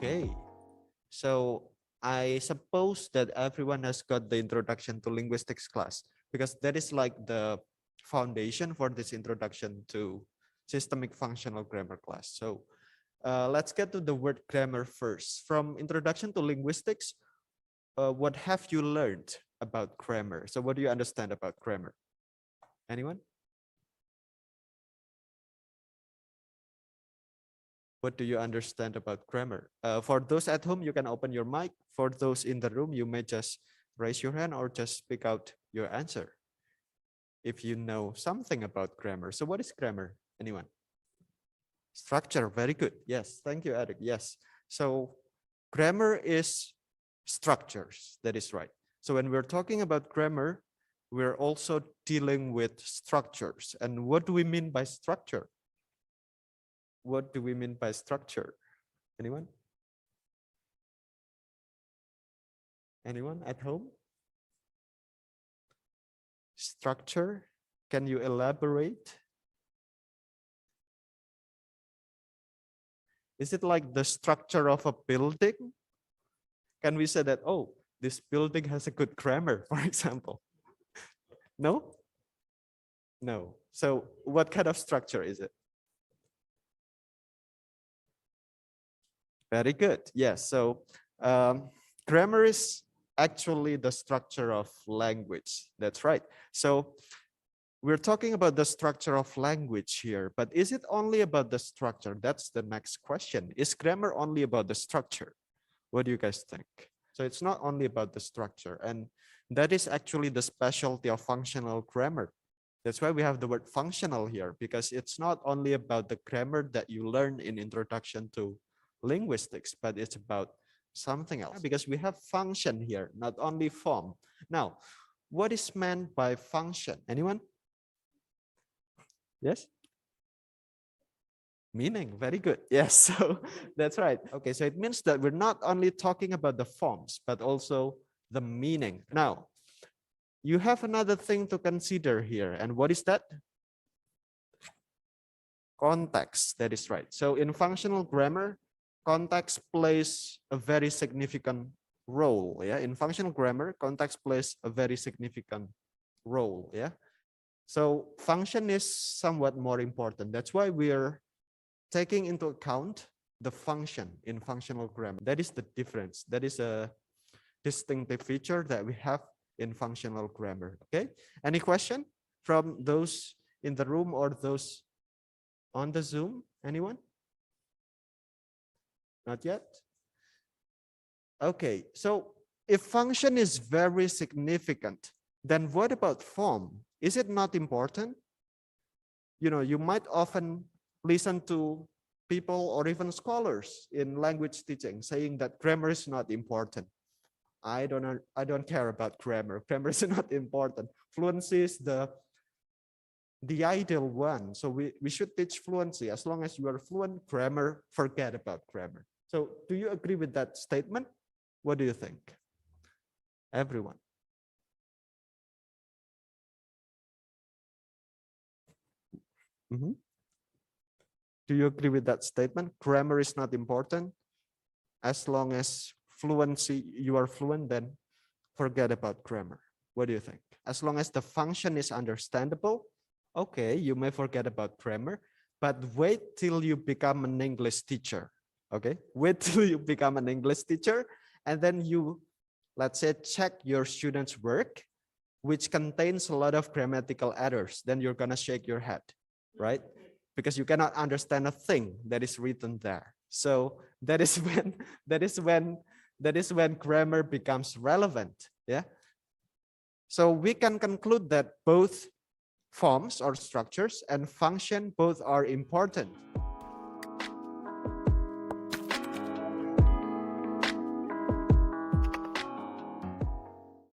Okay, so I suppose that everyone has got the introduction to linguistics class, because that is like the foundation for this introduction to systemic functional grammar class. So let's get to the word grammar first. From introduction to linguistics, what have you learned about grammar? So what do you understand about grammar? Anyone? What do you understand about grammar? For those at home, you can open your mic. For those in the room, you may just raise your hand or just speak out your answer if you know something about grammar. So what is grammar? Anyone? Structure, very good. Yes, thank you, Eric. Yes. So grammar is structures, that is right. So when we're talking about grammar, we're also dealing with structures. And what do we mean by structure? What do we mean by structure? Anyone? Anyone at home? Structure, can you elaborate? Is it like the structure of a building? Can we say that, oh, this building has a good grammar, for example? No? No. So what kind of structure is it? Very good. Yes. So grammar is actually the structure of language. That's right. So we're talking about the structure of language here, but is it only about the structure? That's the next question. Is grammar only about the structure? What do you guys think? So it's not only about the structure, and that is actually the specialty of functional grammar. That's why we have the word functional here, because it's not only about the grammar that you learn in introduction to linguistics, but it's about something else, because we have function here, not only form. Now, what is meant by function? Anyone? Yes? Meaning, very good. Yes, so that's right. Okay, so it means that we're not only talking about the forms, but also the meaning. Now, you have another thing to consider here. And what is that? Context, that is right. So in functional grammar, context plays a very significant role. Yeah, in functional grammar, context plays a very significant role. Yeah. So function is somewhat more important. That's why we're taking into account the function in functional grammar. That is the difference. That is a distinctive feature that we have in functional grammar. Okay. Any question from those in the room or those on the Zoom? Anyone? Not yet? Okay. So if function is very significant, then what about form? Is it not important? You know, you might often listen to people or even scholars in language teaching saying that grammar is not important. I don't care about grammar. Grammar is not important. Fluency is the ideal one. So we should teach fluency. As long as you are fluent, grammar, forget about grammar. So do you agree with that statement? What do you think? Everyone. Mm-hmm. Do you agree with that statement? Grammar is not important. As long as fluency, you are fluent, then forget about grammar. What do you think? As long as the function is understandable, okay, you may forget about grammar, but wait till you become an English teacher. Okay, wait till you become an English teacher, and then you, let's say, check your students' work, which contains a lot of grammatical errors. Then you're gonna shake your head, right? Because you cannot understand a thing that is written there. So that is when grammar becomes relevant. Yeah. So we can conclude that both forms or structures and function both are important.